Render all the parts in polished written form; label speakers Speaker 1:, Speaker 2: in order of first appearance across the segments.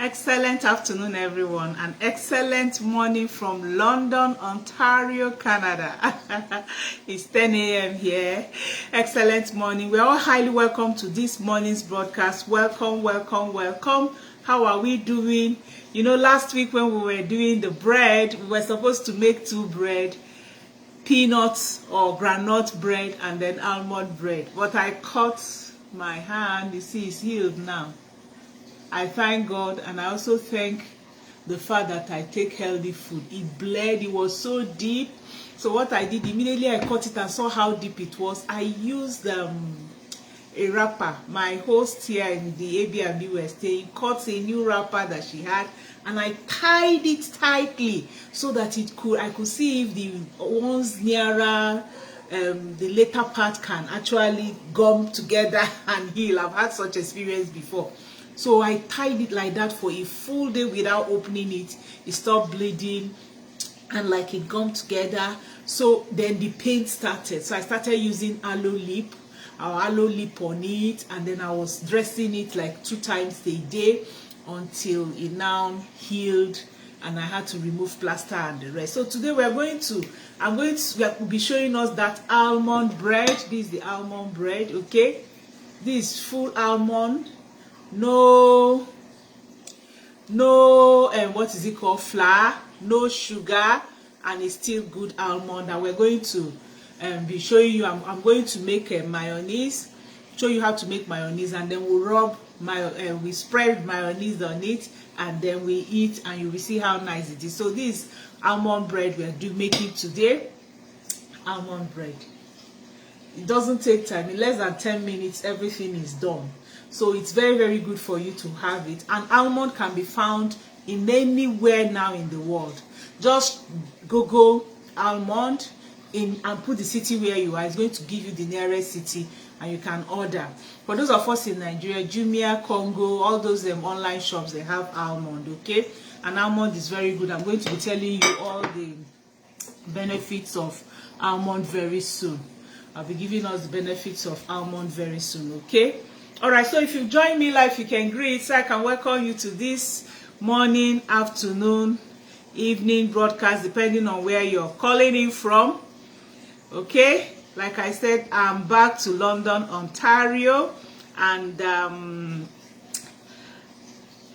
Speaker 1: Excellent afternoon, everyone. An excellent morning from London, Ontario, Canada. It's 10 a.m. here. Excellent morning. We're all highly welcome to this morning's broadcast. Welcome, welcome, welcome. How are we doing? You know, last week when we were doing the bread, we were supposed to make two bread, peanuts or granite bread and then almond bread. But I cut my hand. You see, it's healed now. I thank God, and I also thank the fact that I take healthy food. It bled, it was so deep. So what I did, immediately I cut it and saw how deep it was. I used a wrapper. My host here in the Airbnb we were staying cut a new wrapper that she had, and I tied it tightly so that I could see if the ones nearer the later part can actually gum together and heal. I've had such experience before. So I tied it like that for a full day without opening it. It stopped bleeding and like it gummed together. So then the pain started. So I started using aloe lip on it, and then I was dressing it like 2 times a day until it now healed, and I had to remove plaster and the rest. So today we'll be showing us that almond bread. This is the almond bread, okay? This is full almond. No what is it called, flour, no sugar, and it's still good almond. And we're going to be showing you, I'm going to make a mayonnaise, show you how to make mayonnaise, and then we'll we spread mayonnaise on it, and then we eat, and you will see how nice it is. So this almond bread we're making today. Almond bread, it doesn't take time. In less than 10 minutes everything is done. So it's very, very good for you to have it. And almond can be found in anywhere now in the world. Just Google almond and put the city where you are. It's going to give you the nearest city, and you can order. For those of us in Nigeria, Jumia, Congo, all those online shops, they have almond, okay? And almond is very good. I'm going to be telling you all the benefits of almond very soon. I'll be giving us the benefits of almond very soon, okay? All right, so if you join me live, you can greet, so I can welcome you to this morning, afternoon, evening broadcast, depending on where you're calling in from. Okay, like I said, I'm back to London, Ontario, and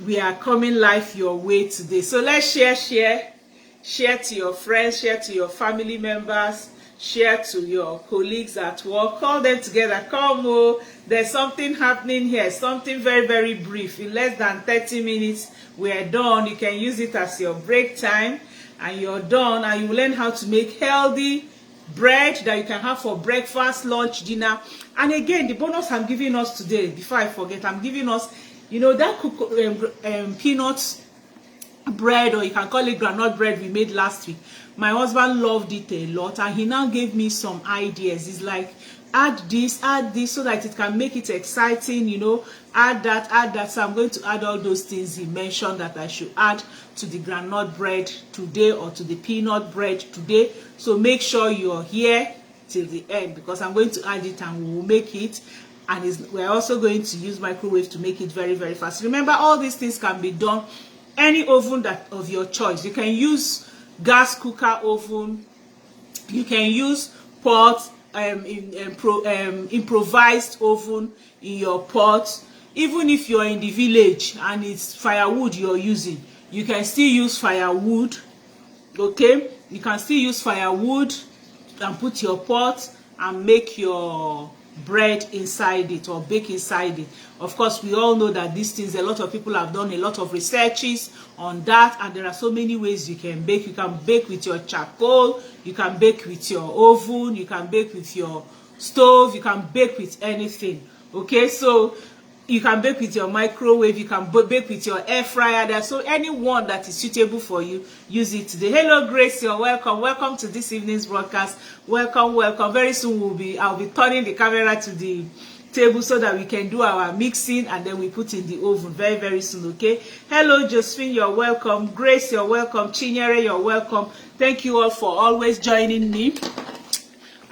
Speaker 1: we are coming live your way today. So let's share to your friends, share to your family members, share to your colleagues at work. Call them together. Come, oh, there's something happening here, something very, very brief. In less than 30 minutes we're done. You can use it as your break time, and you're done, and you learn how to make healthy bread that you can have for breakfast, lunch, dinner. And again, the bonus I'm giving us today, before I forget, I'm giving us, you know, that peanut bread, or you can call it granite bread we made last week. My husband loved it a lot, and he now gave me some ideas. He's like, add this, so that it can make it exciting, you know, add that. So I'm going to add all those things he mentioned that I should add to the granite bread today, or to the peanut bread today. So make sure you're here till the end, because I'm going to add it and we'll make it. And we're also going to use microwave to make it very, very fast. Remember, all these things can be done any oven of your choice. You can use gas cooker oven, you can use pot, improvised oven in your pot. Even if you're in the village and it's firewood you're using, you can still use firewood, okay? You can still use firewood and put your pot and make your bread inside it, or bake inside it. Of course, we all know that these things, a lot of people have done a lot of researches on that, and there are so many ways you can bake. You can bake with your charcoal, you can bake with your oven, you can bake with your stove, you can bake with anything, okay? So you can bake with your microwave, you can bake with your air fryer. There's so anyone that is suitable for you, use it today. Hello Grace, you're welcome to this evening's broadcast. Welcome. Very soon I'll be turning the camera to the table so that we can do our mixing, and then we put in the oven very, very soon, okay? Hello Josephine, you're welcome. Grace, you're welcome. Chinyere, you're welcome. Thank you all for always joining me.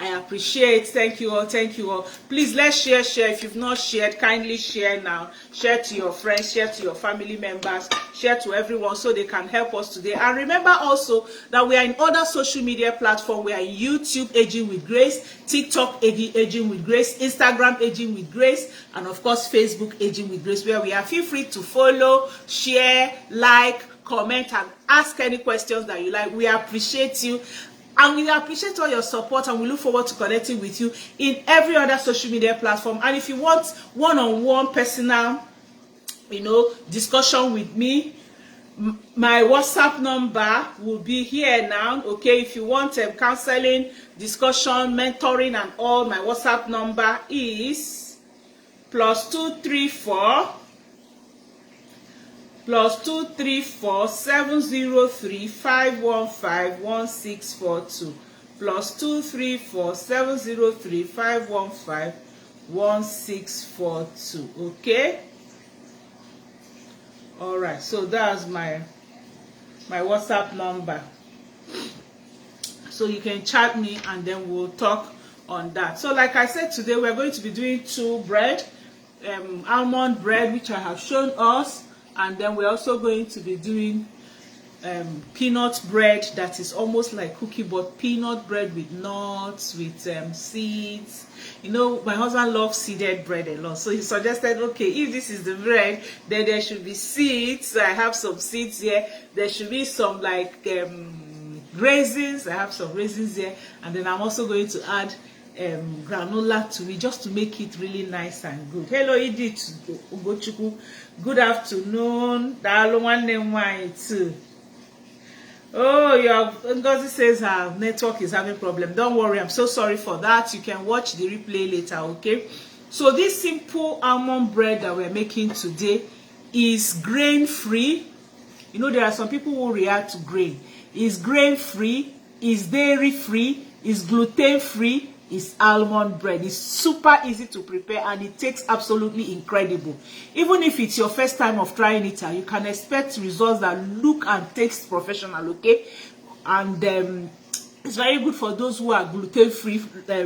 Speaker 1: I appreciate. Thank you all. Thank you all. Please, let's share. If you've not shared, kindly share now. Share to your friends, share to your family members, share to everyone so they can help us today. And remember also that we are in other social media platforms. We are in YouTube, Aging with Grace, TikTok, Aging with Grace, Instagram, Aging with Grace, and of course, Facebook, Aging with Grace, where we are. Feel free to follow, share, like, comment, and ask any questions that you like. We appreciate you. And we appreciate all your support, and we look forward to connecting with you in every other social media platform. And if you want one-on-one personal, discussion with me, my WhatsApp number will be here now. Okay, if you want counseling, discussion, mentoring, and all, my WhatsApp number is +234 703 515 1642 +234 703 515 1642. Okay, all right, so that's my WhatsApp number, so you can chat me and then we'll talk on that. So like I said, today we're going to be doing 2 bread, almond bread, which I have shown us. And then we're also going to be doing peanut bread that is almost like cookie, but peanut bread with nuts, with seeds. My husband loves seeded bread a lot, so he suggested, okay, if this is the bread, then there should be seeds. So I have some seeds here. There should be some like raisins. I have some raisins here, and then I'm also going to add granola to it, just to make it really nice and good. Hello Edith Ugochukwu, good afternoon. Dalo nwanne nwanyị too. Oh, your Ngozi says her network is having problem. Don't worry, I'm so sorry for that. You can watch the replay later. Okay, so this simple almond bread that we're making today is grain free. There are some people who react to grain. It's grain free, is dairy free, is gluten free, is almond bread. It's super easy to prepare, and it tastes absolutely incredible. Even if it's your first time of trying it, you can expect results that look and taste professional. Okay, and it's very good for those who are gluten-free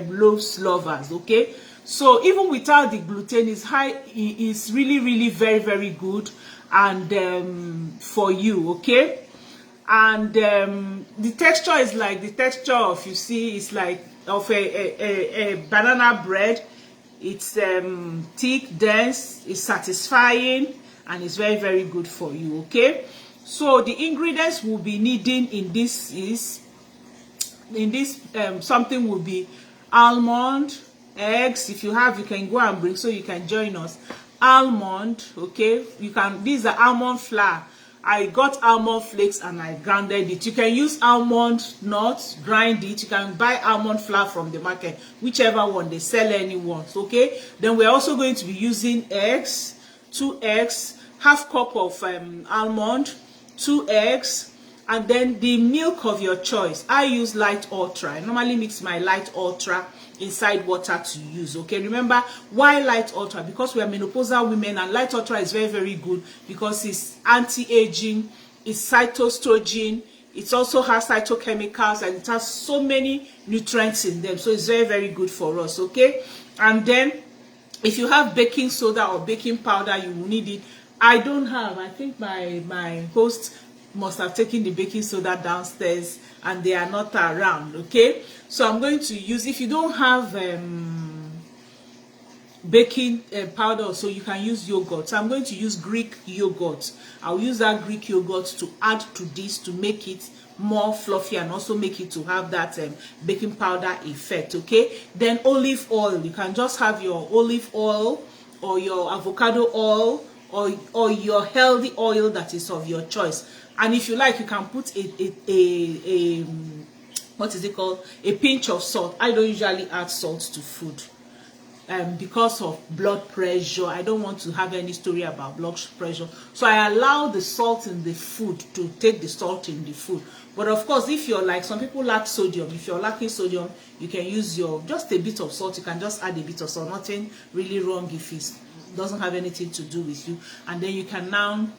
Speaker 1: loaves lovers. Okay, so even without the gluten, it's really very, very good, and for you. Okay, and the texture is like the texture of, it's like of a banana bread. It's thick, dense, it's satisfying, and it's very, very good for you. Okay, so the ingredients we'll be needing in this something will be almond, eggs. If you have, you can go and bring, so you can join us. Almond, okay, these are almond flour. I got almond flakes and I grounded it. You can use almond nuts, grind it. You can buy almond flour from the market, whichever one, they sell anyone. Okay, then we're also going to be using eggs, 2 eggs, half cup of almond, 2 eggs, and then the milk of your choice. I use light ultra. I normally mix my light ultra inside water to use. Okay, remember why light ultra? Because we are menopausal women, and light ultra is very, very good because it's anti-aging, it's cytoestrogen, it also has phytochemicals, and it has so many nutrients in them, so it's very, very good for us. Okay, and then if you have baking soda or baking powder, you will need it. I don't have. I think my host must have taken the baking soda downstairs and they are not around. Okay, so I'm going to use, if you don't have baking powder, so you can use yogurt. So I'm going to use Greek yogurt. I'll use that Greek yogurt to add to this to make it more fluffy and also make it to have that baking powder effect. Okay, then olive oil. You can just have your olive oil or your avocado oil or your healthy oil that is of your choice. And if you like, you can put a what is it called, a pinch of salt. I don't usually add salt to food because of blood pressure. I don't want to have any story about blood pressure, so I allow the salt in the food to take the salt in the food. But of course, if you're like some people lack sodium, if you're lacking sodium, you can use just a bit of salt. You can just add a bit of salt. Nothing really wrong if it doesn't have anything to do with you. And then you can now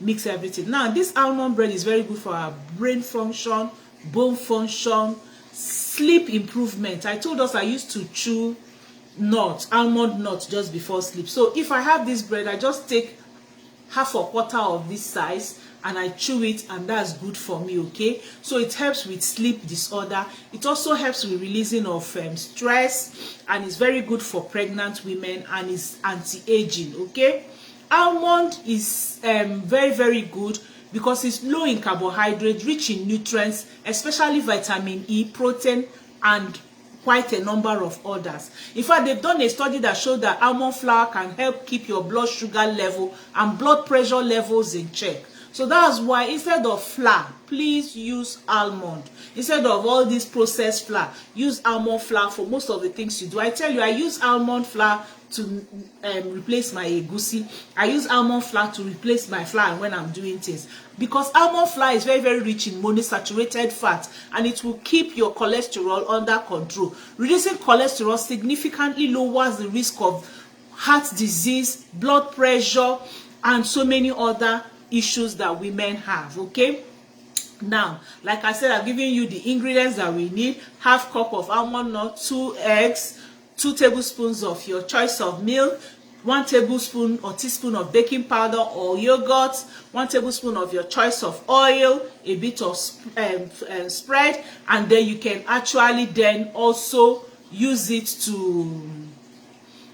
Speaker 1: mix everything. Now this almond bread is very good for our brain function, bone function, Sleep improvement. I told us I used to chew almond nuts just before sleep. So if I have this bread, I just take half or quarter of this size and I chew it, and that's good for me. Okay, so it helps with sleep disorder. It also helps with releasing of stress, and it's very good for pregnant women, and it's anti-aging. Okay, almond is very, very good because it's low in carbohydrates, rich in nutrients, especially vitamin E, protein, and quite a number of others. In fact, they've done a study that showed that almond flour can help keep your blood sugar level and blood pressure levels in check. So that's why instead of flour, please use almond. Instead of all this processed flour, use almond flour for most of the things you do. I tell you, I use almond flour to replace my egusi. I use almond flour to replace my flour when I'm doing things, because almond flour is very, very rich in monounsaturated fat, and it will keep your cholesterol under control. Reducing cholesterol significantly lowers the risk of heart disease, blood pressure, and so many other issues that women have. Okay, now, like I said, I've given you the ingredients that we need. Half cup of almond nut, 2 eggs, 2 tablespoons of your choice of milk, 1 tablespoon or teaspoon of baking powder or yogurt, 1 tablespoon of your choice of oil, a bit of spread, and then you can actually then also use it to,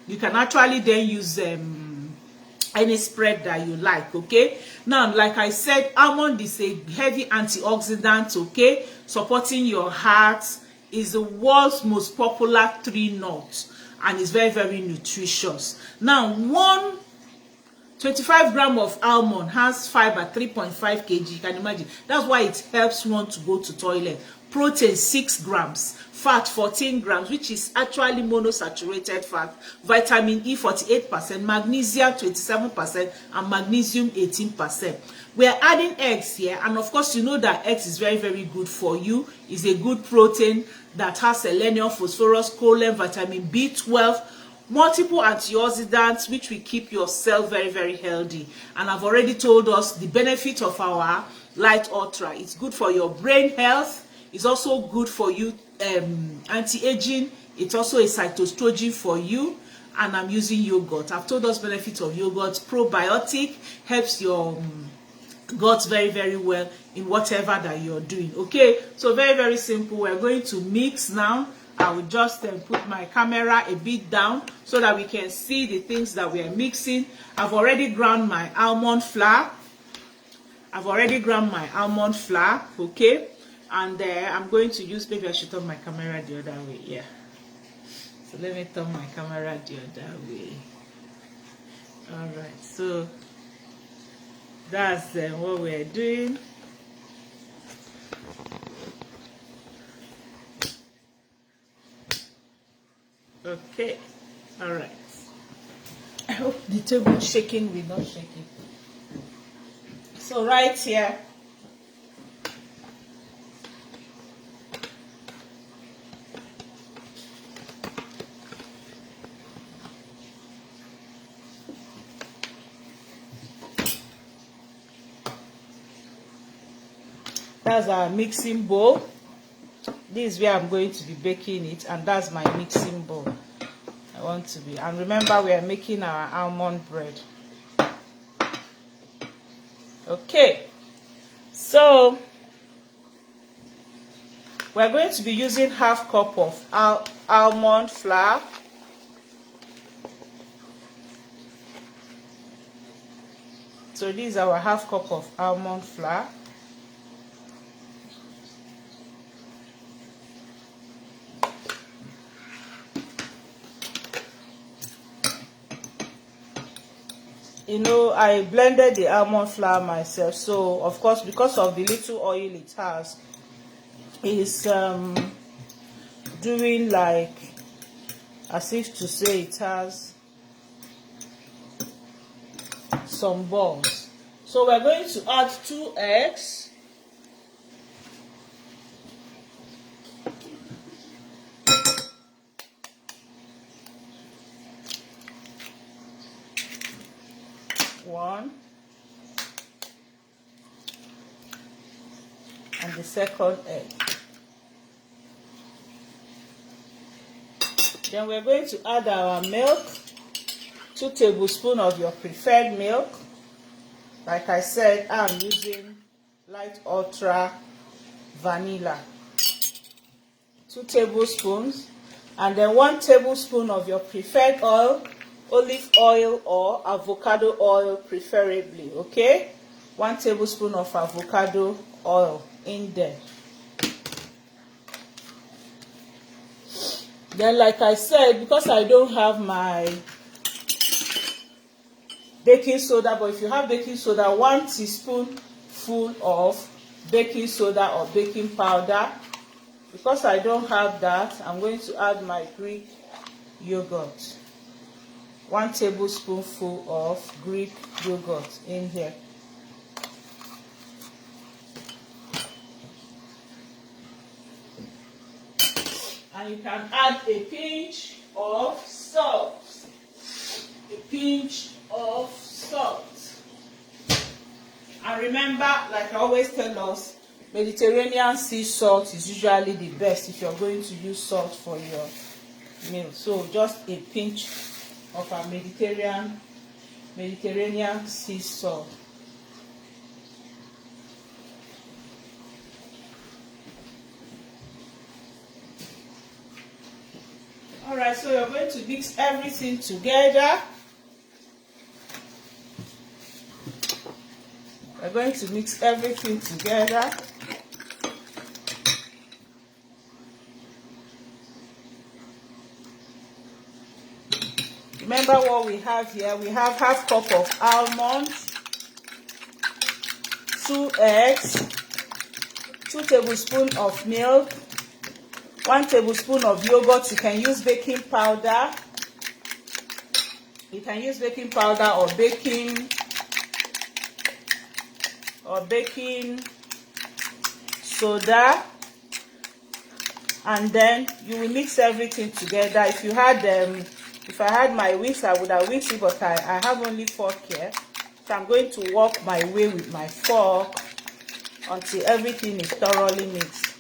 Speaker 1: use any spread that you like. Okay, now, like I said, almond is a heavy antioxidant. Okay, supporting your heart, is the world's most popular tree nut, and is very, very nutritious. Now, 25 grams of almond has fiber 3.5 kg. You can imagine. That's why it helps one to go to toilet. Protein 6 grams, fat 14 grams, which is actually monosaturated fat, vitamin E 48%, magnesium 27%, and magnesium 18%. We are adding eggs here, and of course, you know that eggs is very, very good for you. It's a good protein that has selenium, phosphorus, choline, vitamin B12, multiple antioxidants, which will keep your cell very, very healthy. And I've already told us the benefit of our Light Ultra. It's good for your brain health. It's also good for you, anti-aging. It's also a cytoestrogen for you. And I'm using yogurt. I've told us benefits of yogurt. Probiotic, helps your gut very, very well in whatever that you're doing. Okay, so very, very simple. We're going to mix now. I will just put my camera a bit down so that we can see the things that we are mixing. I've already ground my almond flour. Okay, and I'm going to use, maybe I should turn my camera the other way. Yeah, so let me turn my camera the other way. All right, so that's what we're doing. Okay, all right. I hope the table shaking will not shake it. So right here, that's our mixing bowl. This is where I'm going to be baking it, and that's my mixing bowl. I want to be, and remember, we are making our almond bread. Okay, so we're going to be using half cup of almond flour. So this is our half cup of almond flour. You know, I blended the almond flour myself, so of course, because of the little oil it has, it's doing like as if to say it has some balls. So we're going to add 2 eggs. One, and the second egg. Then we're going to add our milk, 2 tablespoons of your preferred milk. Like I said, I'm using light ultra vanilla. 2 tablespoons. And then 1 tablespoon of your preferred oil, olive oil or avocado oil preferably, okay? 1 tablespoon of avocado oil in there. Then, like I said, because I don't have my baking soda, but if you have baking soda, 1 teaspoonful of baking soda or baking powder. Because I don't have that, I'm going to add my Greek yogurt. 1 tablespoonful of Greek yogurt in here. And you can add a pinch of salt. A pinch of salt. And remember, like I always tell us, Mediterranean sea salt is usually the best if you're going to use salt for your meal. So just a pinch of our Mediterranean sea salt. Alright, so you're going to mix everything together. We're going to mix everything together. Remember what we have here. We have half cup of almonds, 2 eggs, 2 tablespoons of milk, 1 tablespoon of yogurt. You can use baking powder. You can use baking powder or baking soda. And then you will mix everything together. If I had my whisk, I would have whisked it, but I have only fork here. So I'm going to work my way with my fork until everything is thoroughly mixed.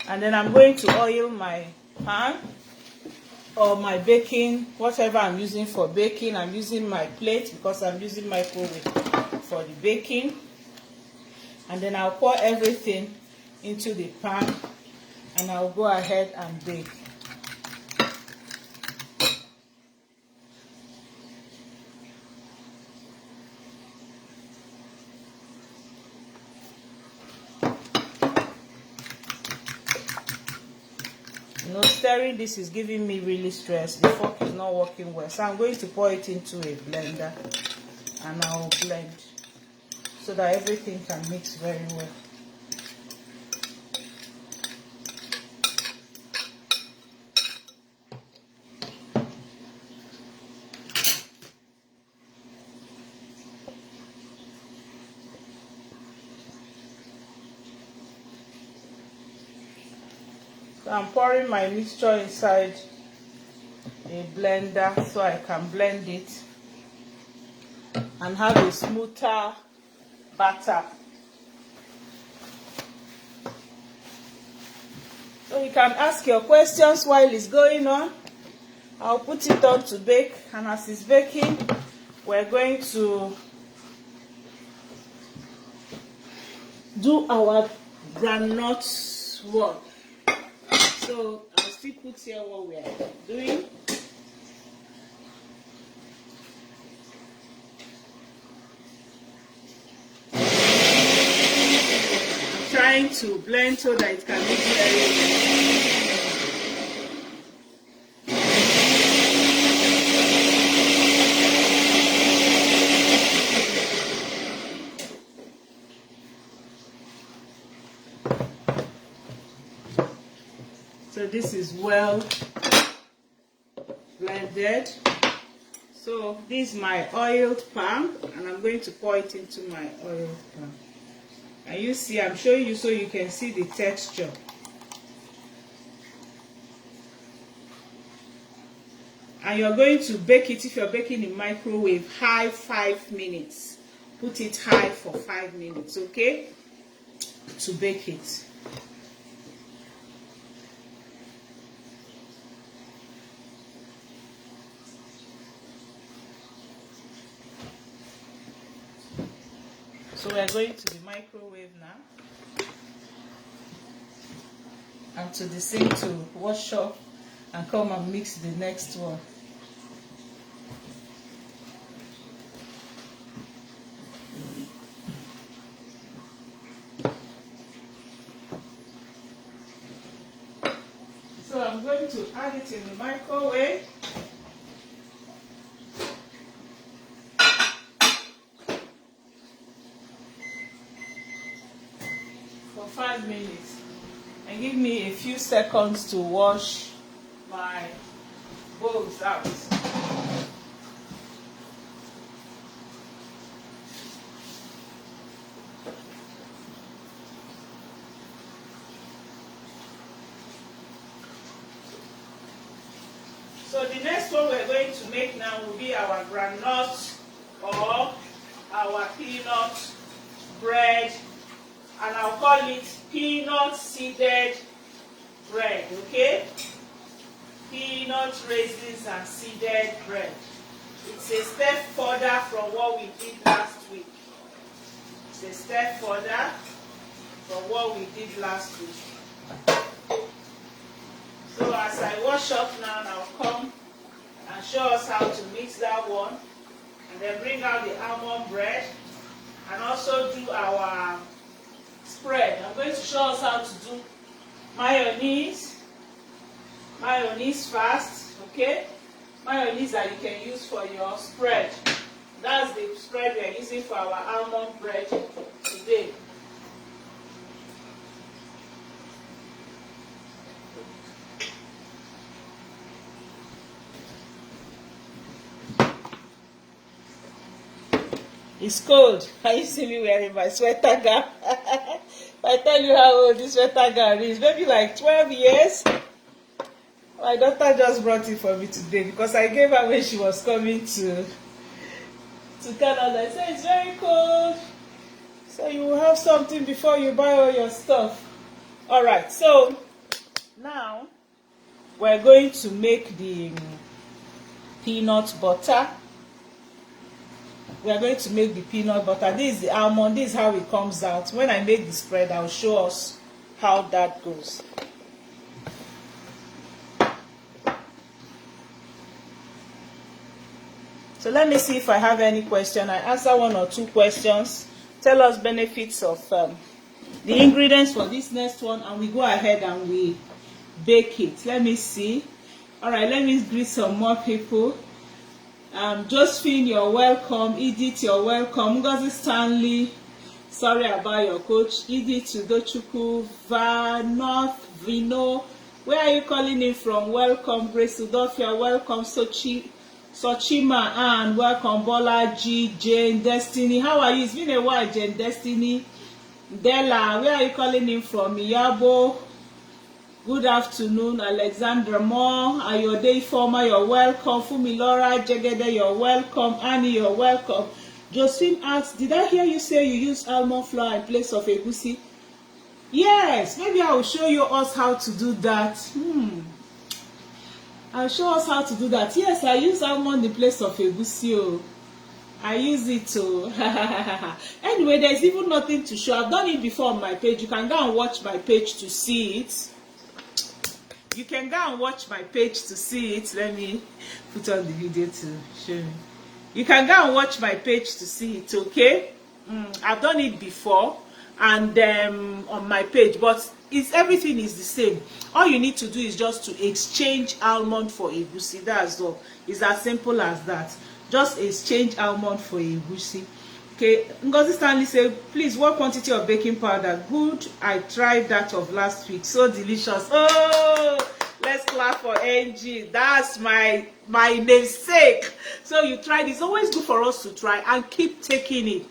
Speaker 1: And then I'm going to oil my pan or my baking, whatever I'm using for baking. I'm using my plate because I'm using microwave for the baking. And then I'll pour everything into the pan and I'll go ahead and bake. You know, stirring this is giving me really stress. The fork is not working well. So I'm going to pour it into a blender and I'll blend so that everything can mix very well. So I'm pouring my mixture inside a blender so I can blend it and have a smoother batter. So you can ask your questions while it's going on. I'll put it on to bake, and as it's baking, we're going to do our groundnut work. So I'll still put here what we are doing. I'm trying to blend so that it can mix very well. So this is well blended. So this is my oiled pan, and I'm going to pour it into my oiled pan. And you see, I'm showing you so you can see the texture. And you're going to bake it, if you're baking in microwave, high 5 minutes. put it high for 5 minutes, okay, to bake it. So we are going to the microwave now, and to the sink to wash up and come and mix the next one. So I'm going to add it in the microwave. For 5 minutes, and give me a few seconds to wash my bowls out. So the next one we're going to make now will be our granite or our peanut bread, and I'll call it peanut seeded bread, okay? Peanut raisins and seeded bread. It's a step further from what we did last week. It's a step further from what we did last week. So as I wash up now, I'll come and show us how to mix that one, and then bring out the almond bread and also do our spread. I'm going to show us how to do mayonnaise first, okay? Mayonnaise that you can use for your spread. That's the spread we are using for our almond bread today. It's cold. Can you see me wearing my sweater gown? I tell you how old this sweater gown is, maybe like 12 years. My daughter just brought it for me today because I gave her when she was coming to Canada. I said it's very cold, so you will have something before you buy all your stuff. Alright, so now we're going to make the peanut butter. We are going to make the peanut butter. This is the almond. This is how it comes out. When I make the spread, I'll show us how that goes. So let me see if I have any question. I answer 1 or 2 questions. Tell us benefits of the ingredients for this next one, and we go ahead and we bake it. Let me see. All right, let me greet some more people. Josephine, you're welcome. Edith, you're welcome. Ngozi Stanley, sorry about your coach. Edith Udochukwu, Vanoth, Vino, where are you calling in from? Welcome. Grace Udofia, welcome. Sochima Ann, welcome. Bola G, Jane, Destiny, how are you? It's been a while, Jane, Destiny. Della, where are you calling in from? Yabo, good afternoon. Alexandra Moore, Ayode Former, you're welcome. Fumilora Jegede, you're welcome. Annie, you're welcome. Josephine asks, did I hear you say you use almond flour in place of egusi? Yes, maybe I will show you us how to do that. I'll show us how to do that. Yes, I use almond in place of egusi. Oh, I use it too. Anyway, there's even nothing to show. I've done it before on my page. You can go and watch my page to see it. You can go and watch my page to see it. Let me put on the video to show you. You can go and watch my page to see it, okay? I've done it before and on my page, but everything is the same. All you need to do is just to exchange almond for egusi. That's all. It's as simple as that. Just exchange almond for egusi. Okay, Ngozi Stanley said, please, what quantity of baking powder? Good, I tried that of last week. So delicious. Oh, let's clap for NG. That's my namesake. So you tried. It's always good for us to try and keep taking it.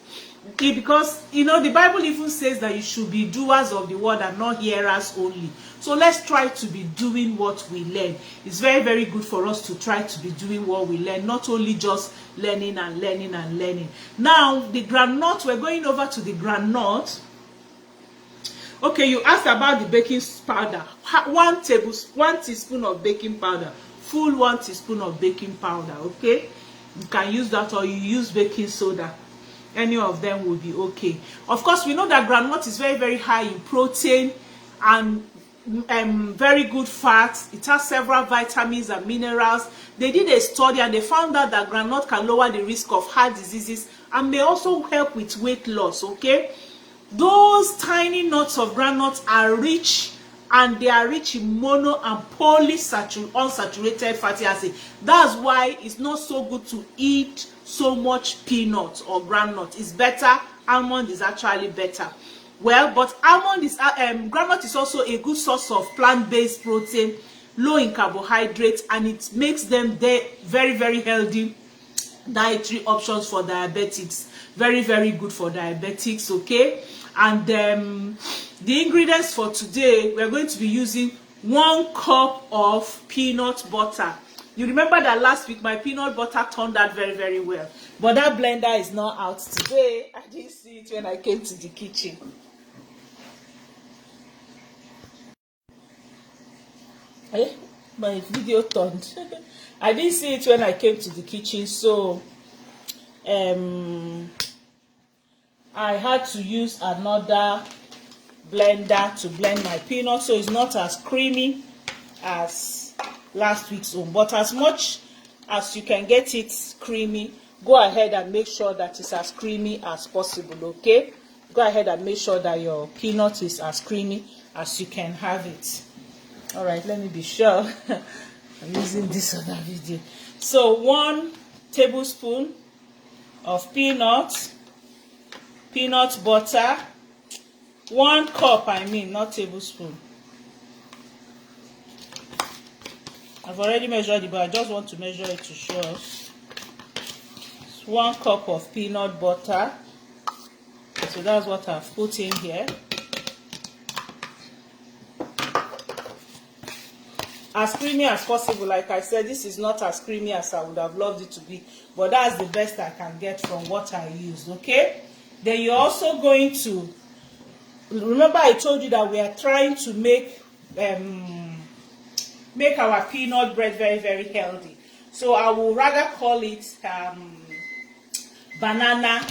Speaker 1: because you know the Bible even says that you should be doers of the word and not hearers only. So let's try to be doing what we learn. It's very, very good for us to try to be doing what we learn, not only just learning and learning and learning. Now the groundnut, we're going over to the groundnut. Okay, you asked about the baking powder. 1 teaspoon of baking powder, full 1 teaspoon of baking powder. Okay, you can use that, or you use baking soda. Any of them will be okay. Of course, we know that groundnut is very, very high in protein and very good fats. It has several vitamins and minerals. They did a study and they found out that groundnut can lower the risk of heart diseases and may also help with weight loss. Okay, those tiny nuts of groundnuts are rich, and they are rich in mono and polyunsaturated fatty acid. That's why it's not so good to eat so much peanuts or groundnut. It's better. Almond is actually better. Well, but groundnut is also a good source of plant-based protein, low in carbohydrates, and it makes them very, very healthy dietary options for diabetics. Very, very good for diabetics. Okay, and the ingredients for today, we're going to be using 1 cup of peanut butter. You remember that last week my peanut butter turned out very, very well, but that blender is not out today. I didn't see it when I came to the kitchen. My video turned. I didn't see it when I came to the kitchen, so I had to use another blender to blend my peanuts, so it's not as creamy as last week's own. But as much as you can get it creamy, go ahead and make sure that it's as creamy as possible. Okay, go ahead and make sure that your peanut is as creamy as you can have it. All right, let me be sure I'm using this other video. So 1 tablespoon of peanut butter, 1 cup, I mean, not tablespoon. I've already measured it, but I just want to measure it to show us. It's 1 cup of peanut butter. So that's what I've put in here. As creamy as possible. Like I said, this is not as creamy as I would have loved it to be, but that's the best I can get from what I used. Okay, then you're also going to remember I told you that we are trying to make our peanut bread very, very healthy. So I will rather call it banana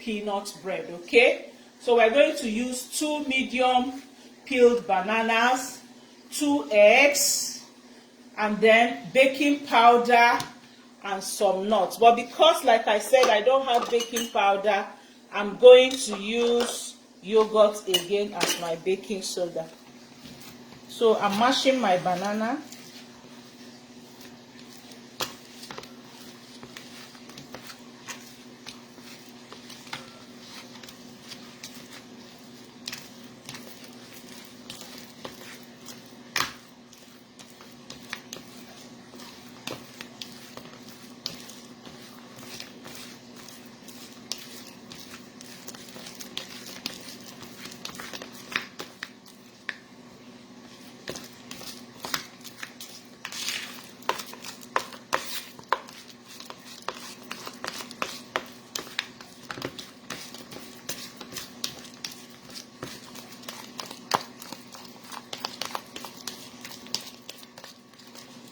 Speaker 1: peanut bread. Okay, so we're going to use 2 medium peeled bananas, 2 eggs, and then baking powder and some nuts. But because, like I said, I don't have baking powder, I'm going to use yogurt again as my baking soda. So I'm mashing my banana.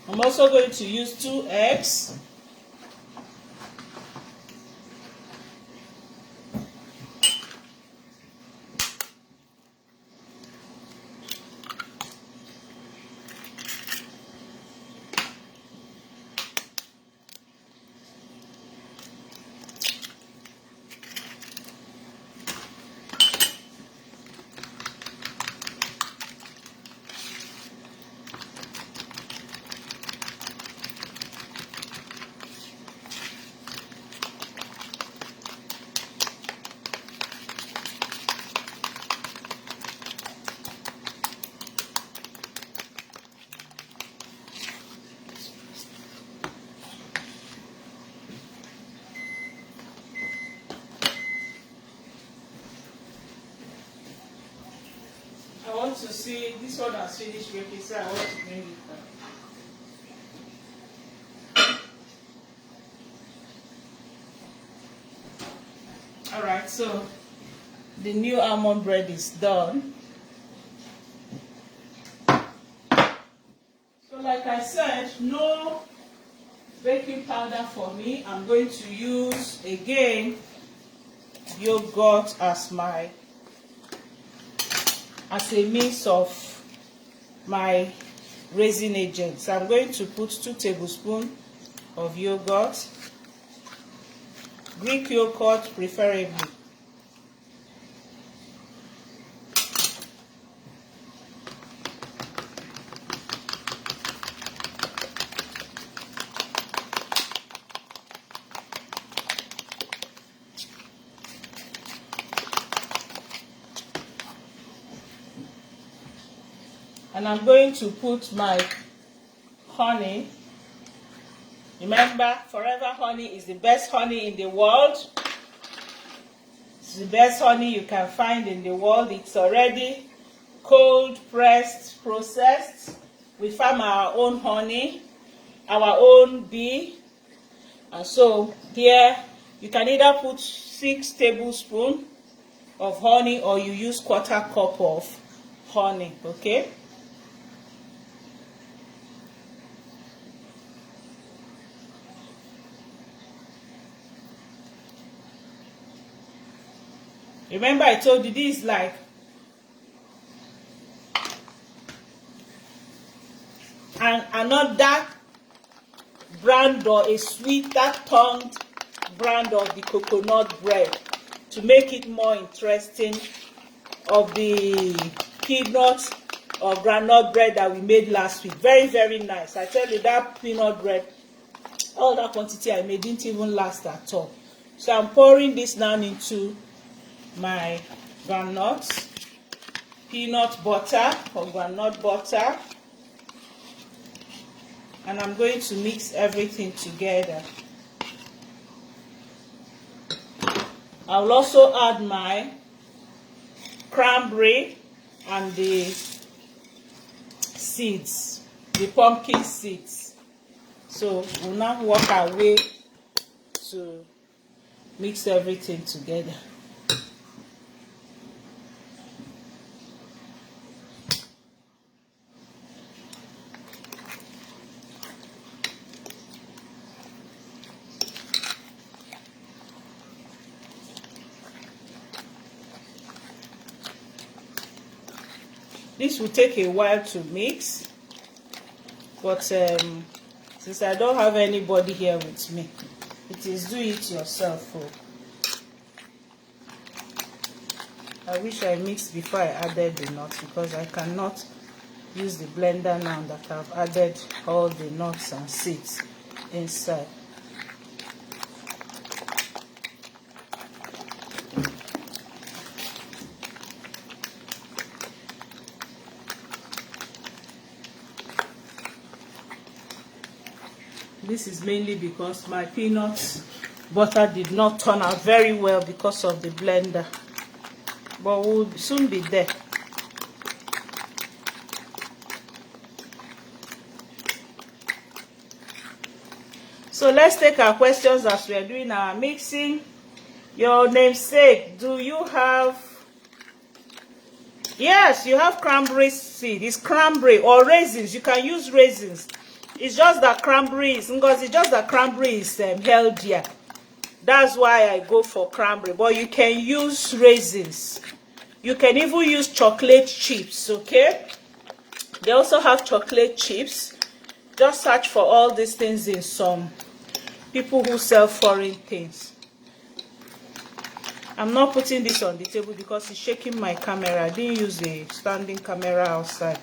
Speaker 1: I'm also going to use 2 eggs. see this one has finished baking, so I want to bring it down. Alright, so the new almond bread is done. So like I said, no baking powder for me. I'm going to use again yogurt as a means of my raising agent. So I'm going to put 2 tablespoons of yogurt, Greek yogurt preferably. And I'm going to put my honey. Remember, Forever Honey is the best honey in the world. It's the best honey you can find in the world. It's already cold, pressed, processed. We farm our own honey, our own bee. And so here, you can either put 6 tablespoons of honey or you use 1/4 cup of honey, okay? Remember I told you this is like another brand or a sweet, that tongued brand of the coconut bread to make it more interesting, of the peanut or groundnut bread that we made last week. Very, very nice. I tell you, that peanut bread, all that quantity I made didn't even last at all. So I'm pouring this now into my groundnuts, peanut butter or groundnut butter, and I'm going to mix everything together. I will also add my cranberry and the seeds, the pumpkin seeds. So we'll now work our way to mix everything together. This will take a while to mix, but since I don't have anybody here with me, it is do it yourself. I wish I mixed before I added the nuts, because I cannot use the blender now that I've added all the nuts and seeds inside. This is mainly because my peanut butter did not turn out very well because of the blender, but we'll soon be there. So let's take our questions as we are doing our mixing. Your namesake, do you have... Yes, you have cranberry seed. It's cranberry or raisins. You can use raisins. It's just that cranberry is, because it's just that cranberry is healthier. That's why I go for cranberry. But you can use raisins. You can even use chocolate chips, okay? They also have chocolate chips. Just search for all these things in some people who sell foreign things. I'm not putting this on the table because it's shaking my camera. I didn't use a standing camera outside.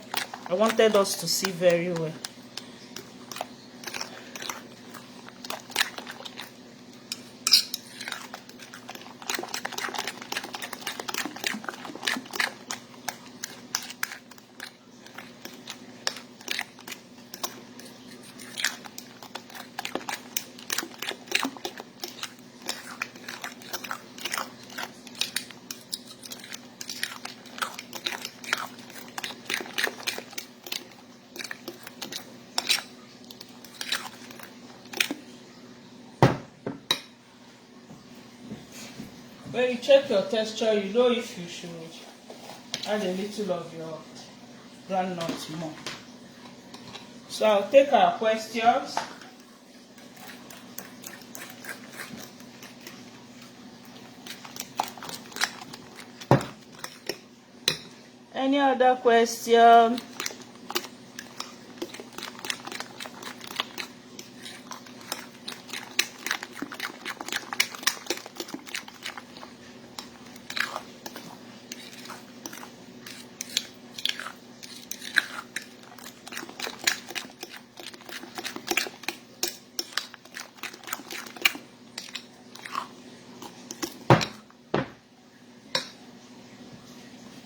Speaker 1: I wanted us to see very well. When you check your texture, you know if you should add a little of your groundnut more. So I'll take our questions. Any other question?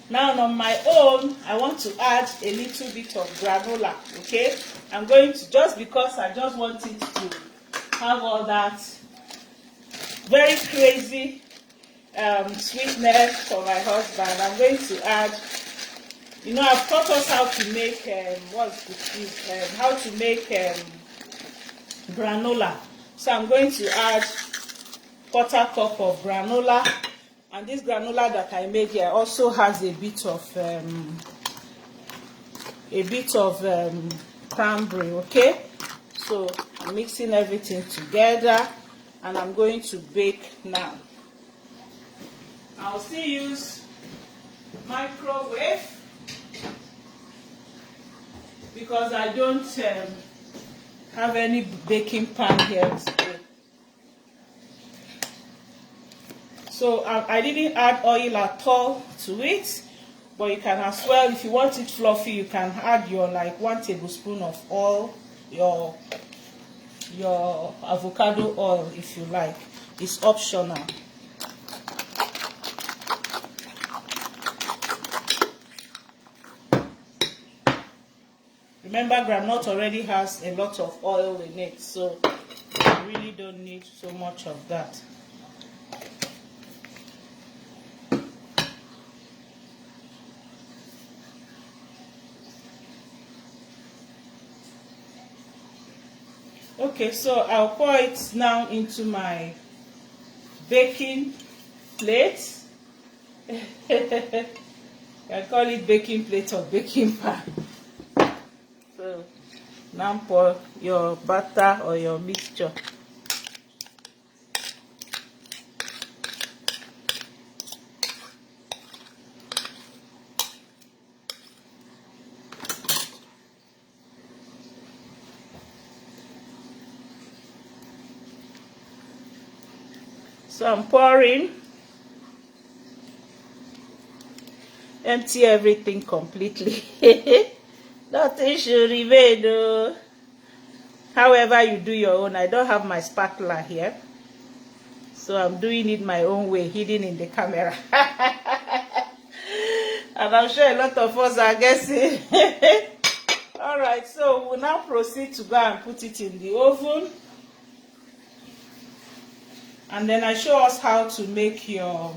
Speaker 1: Now on my own, I want to add a little bit of granola, okay? I'm going to, just because I just want it to have all that very crazy sweetness for my husband, I'm going to add, you know, I've taught us how to make, how to make granola. So I'm going to add 1/4 cup of granola. And this granola that I made here also has a bit of cranberry, okay? So I'm mixing everything together and I'm going to bake now. I'll still use microwave because I don't have any baking pan here today. So I didn't add oil at all to it, but you can as well, if you want it fluffy, you can add your like 1 tablespoon of oil, your avocado oil if you like. It's optional. Remember, groundnut already has a lot of oil in it, so you really don't need so much of that. Okay, so I'll pour it now into my baking plate. I call it baking plate or baking pan. So now pour your butter or your mixture. So I'm pouring. Empty everything completely. Nothing should remain. No. However you do your own. I don't have my spatula here, so I'm doing it my own way, hidden in the camera. And I'm sure a lot of us are guessing. Alright, so we'll now proceed to go and put it in the oven. And then I show us how to make your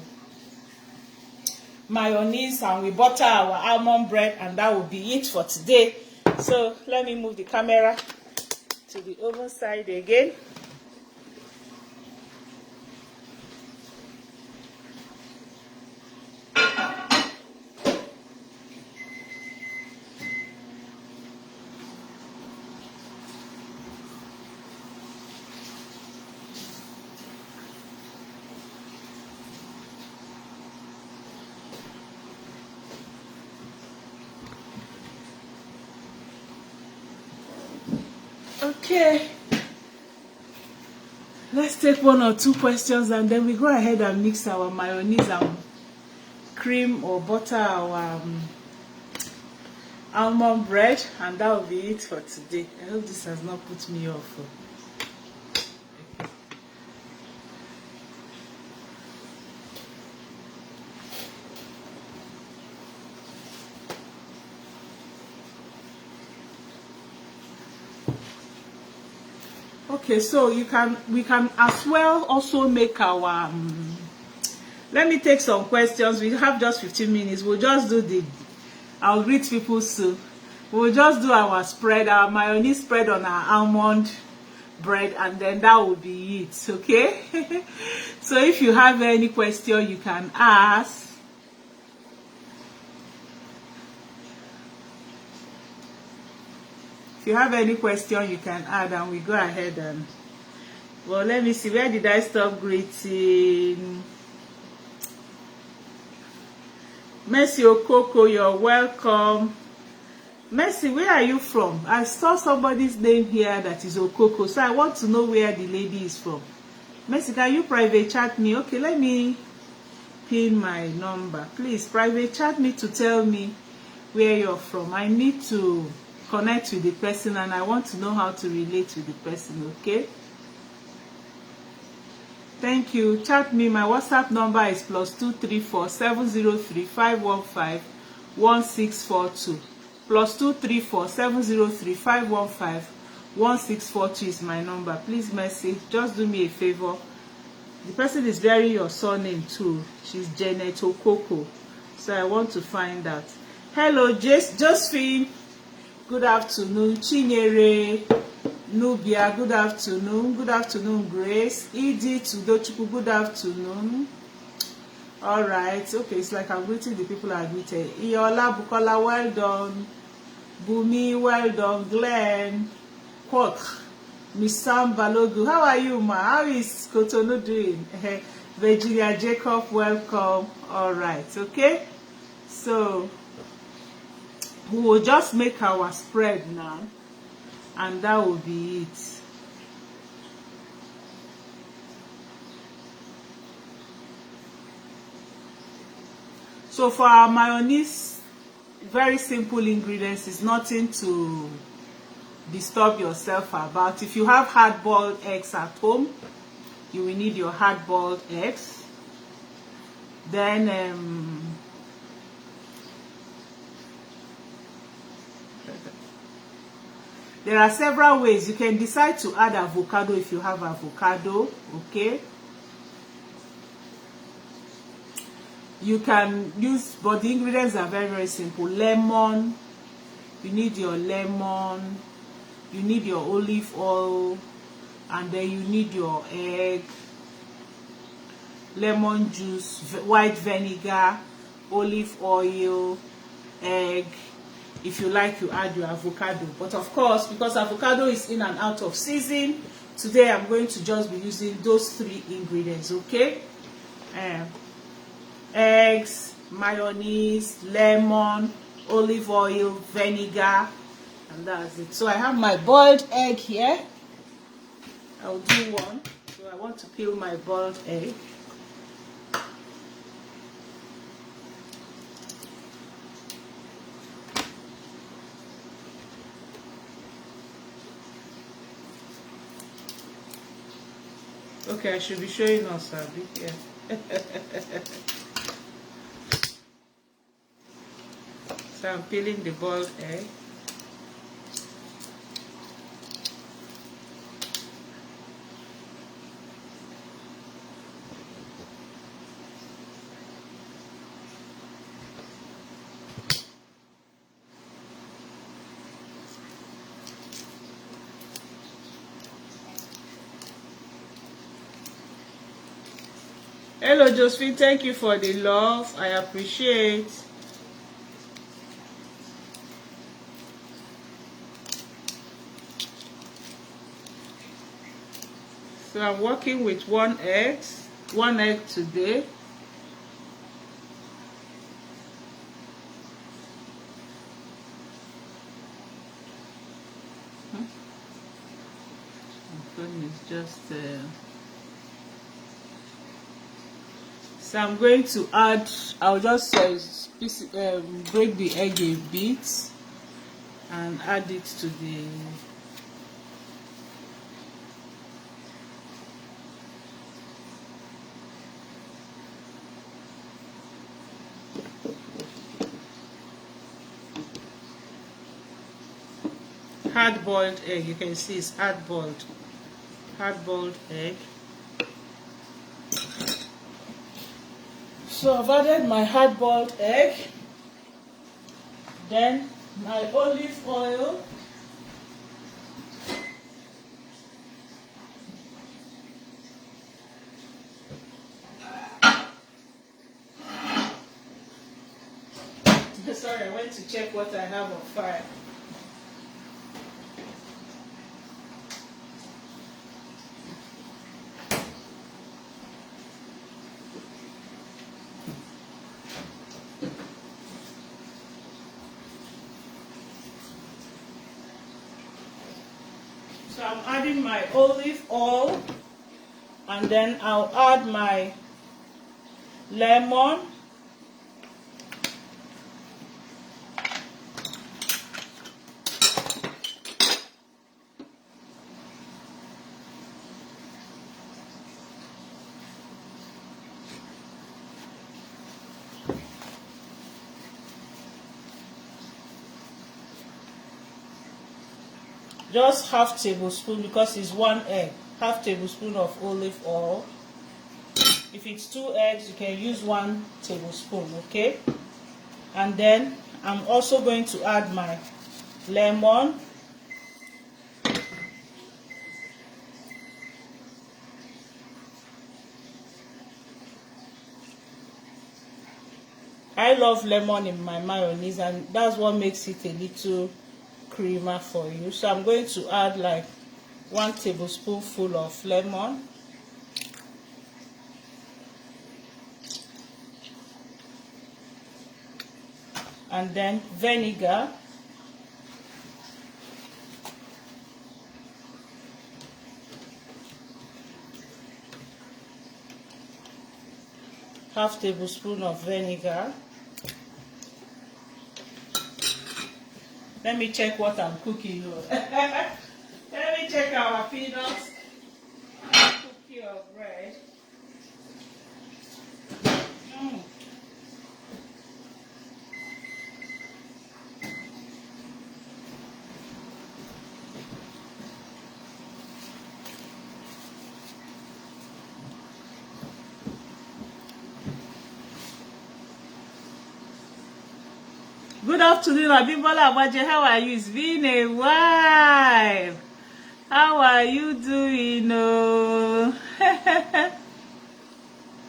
Speaker 1: mayonnaise, and we butter our almond bread, and that will be it for today. So let me move the camera to the oven side again. Okay, let's take 1 or 2 questions and then we go ahead and mix our mayonnaise and cream or butter our almond bread, and that will be it for today. I hope this has not put me off. Okay, so we can as well also make our let me take some questions. We have just 15 minutes. We'll just do I'll greet people soon. We'll just do our spread, our mayonnaise spread on our almond bread, and then that will be it. Okay. So if you have any question, you can ask. If you have any question, you can add, and we go ahead and, well, let me see, where did I stop greeting? Mercy Okoko, you're welcome. Mercy, where are you from? I saw somebody's name here that is Okoko, so I want to know where the lady is from. Mercy, can you private chat me? Okay, let me pin my number. Please private chat me to tell me where you're from. I need to connect with the person, and I want to know how to relate with the person. Okay, thank you. Chat me. My WhatsApp number is +234 703 515 1642. +234 703 515 1642 is my number. Please message. Just do me a favor. The person is bearing your surname too. She's Janet Okoko, so I want to find out. Hello, Josephine. Good afternoon. Chinyere, Nubia, good afternoon. Good afternoon, Grace. Edith Udochukwu, good afternoon. All right. Okay, it's like I'm greeting the people I greeted. Iola Bukola, well done. Bumi, well done. Glenn, Kwok, Miss Sam Balogu, how are you, ma? How is Cotonou doing? Virginia Jacob, welcome. All right. Okay. So we will just make our spread now, and that will be it. So for our mayonnaise, very simple ingredients. It's nothing to disturb yourself about. If you have hard-boiled eggs at home, you will need your hard-boiled eggs. Then there are several ways. You can decide to add avocado if you have avocado. Okay, you can use, but the ingredients are very, very simple. Lemon, you need your lemon, you need your olive oil, and then you need your egg, lemon juice, white vinegar, olive oil, egg. If you like, you add your avocado. But of course, because avocado is in and out of season, today I'm going to just be using those three ingredients. Okay, eggs, mayonnaise, lemon, olive oil, vinegar, and that's it. So I have my boiled egg here. I'll do one. So I want to peel my boiled egg. Okay, I should be showing us, Abby. Yeah. So I'm peeling the boiled egg. Hello, Josephine. Thank you for the love. I appreciate. So I'm working with one egg today. My phone is just. So I'm going to add. I'll just break the egg a bit and add it to the. Hard-boiled egg. You can see it's hard-boiled egg. So I've added my hard-boiled egg, then my olive oil, sorry, I went to check what I have on fire. So I'm adding my olive oil, and then I'll add my lemon. Just half tablespoon, because it's 1 egg. Half tablespoon of olive oil. If it's 2 eggs, you can use 1 tablespoon, okay? And then I'm also going to add my lemon. I love lemon in my mayonnaise, and that's what makes it a little creamer for you. So I'm going to add like 1 tablespoonful of lemon. And then vinegar. Half tablespoon of vinegar. Let me check what I'm cooking. Let me check our peanuts. Cookie of bread. Good afternoon, Abimbola Abaje. How are you? It's been a while. How are you doing? Oh,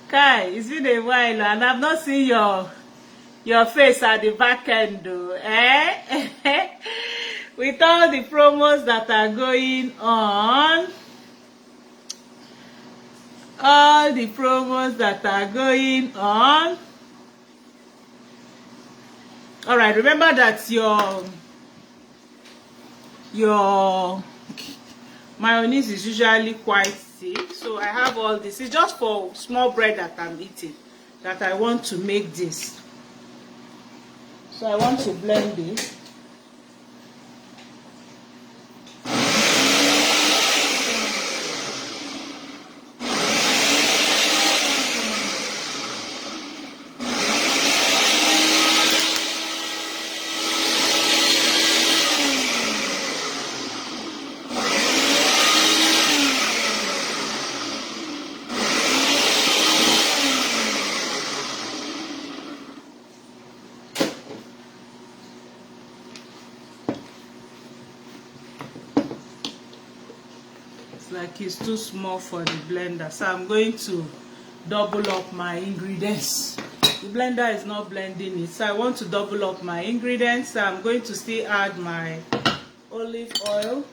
Speaker 1: Kai, it's been a while, and I've not seen your face at the back end, though. With all the promos that are going on, all right, remember that your mayonnaise is usually quite thick, so I have all this. It's just for small bread that I'm eating that I want to make this. So I want to blend this. Like it's too small for the blender, so I'm going to double up my ingredients. The blender is not blending it, so I want to double up my ingredients. So I'm going to still add my olive oil,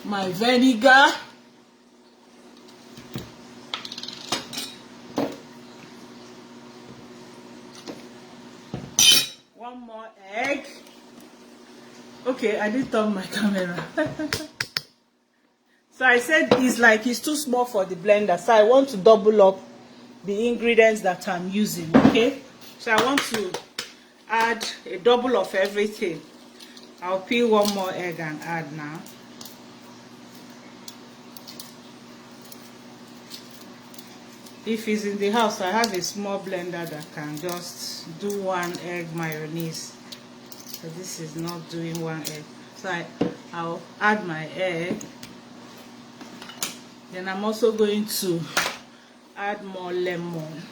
Speaker 1: my vinegar, one more egg. Okay, I didn't turn my camera. So I said it's too small for the blender, so I want to double up the ingredients that I'm using, okay? So I want to add a double of everything. I'll peel one more egg and add now. If it's in the house, I have a small blender that can just do 1 egg mayonnaise. So this is not doing 1 egg. So I'll add my egg. Then I'm also going to add more lemon.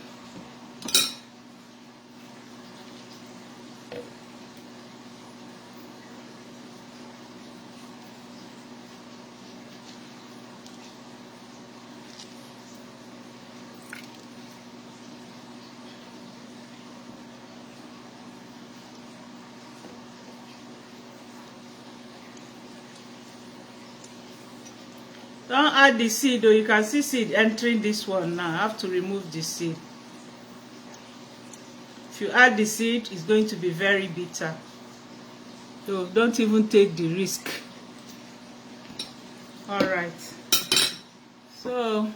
Speaker 1: Don't add the seed though. You can see seed entering this one now. I have to remove the seed. If you add the seed, it's going to be very bitter. So don't even take the risk. Alright. So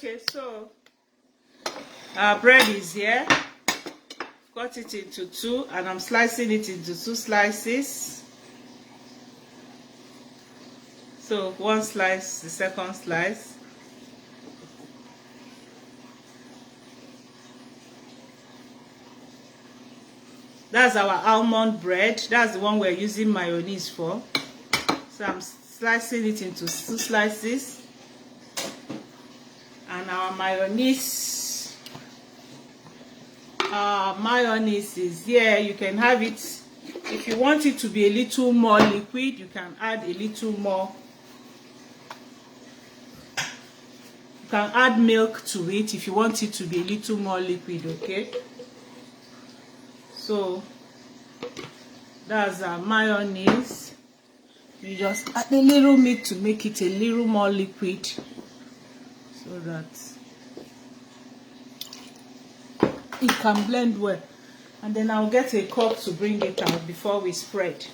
Speaker 1: okay, so our bread is here. Cut it into two, and I'm slicing it into two slices. So one slice, the second slice. That's our almond bread. That's the one we're using mayonnaise for. So I'm slicing it into two slices. And our mayonnaise is here. You can have it, if you want it to be a little more liquid, you can add a little more. You can add milk to it if you want it to be a little more liquid, okay? So that's our mayonnaise. You just add a little milk to make it a little more liquid, so that it can blend well. And then I'll get a cup to bring it out before we spread.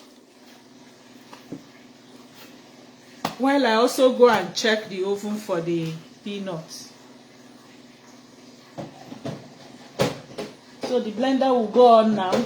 Speaker 1: While I also go and check the oven for the peanuts. So the blender will go on now.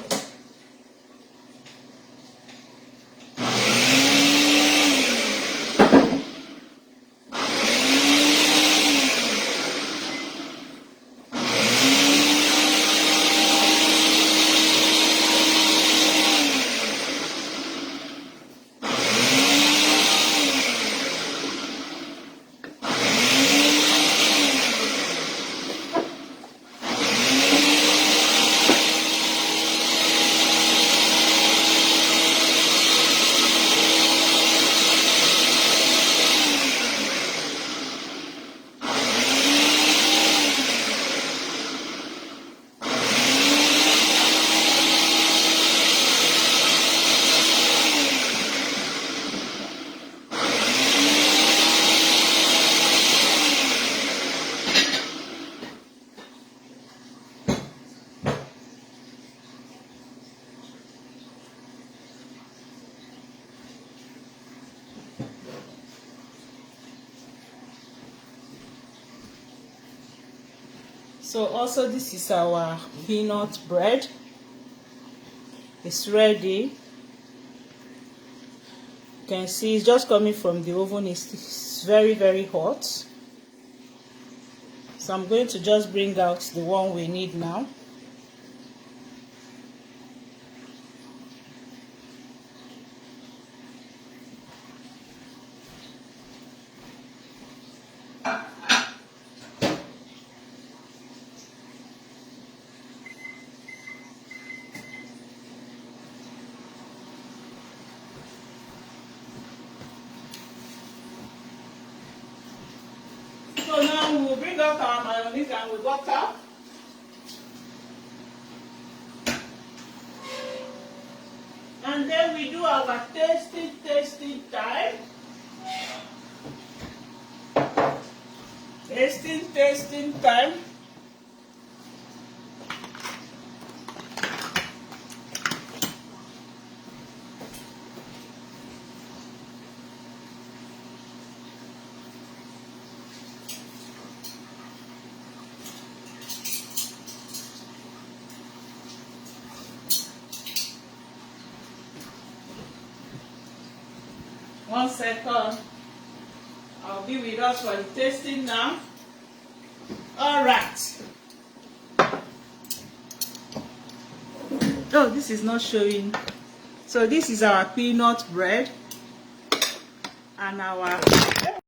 Speaker 1: So also this is our peanut bread. It's ready. You can see it's just coming from the oven. It's very, very hot. So I'm going to just bring out the one we need now. So now we will bring out our mayonnaise and we butter. And then we do our tasty time. tasting time. One second. I'll be with us for the tasting now. All right. Oh, this is not showing. So this is our peanut bread and our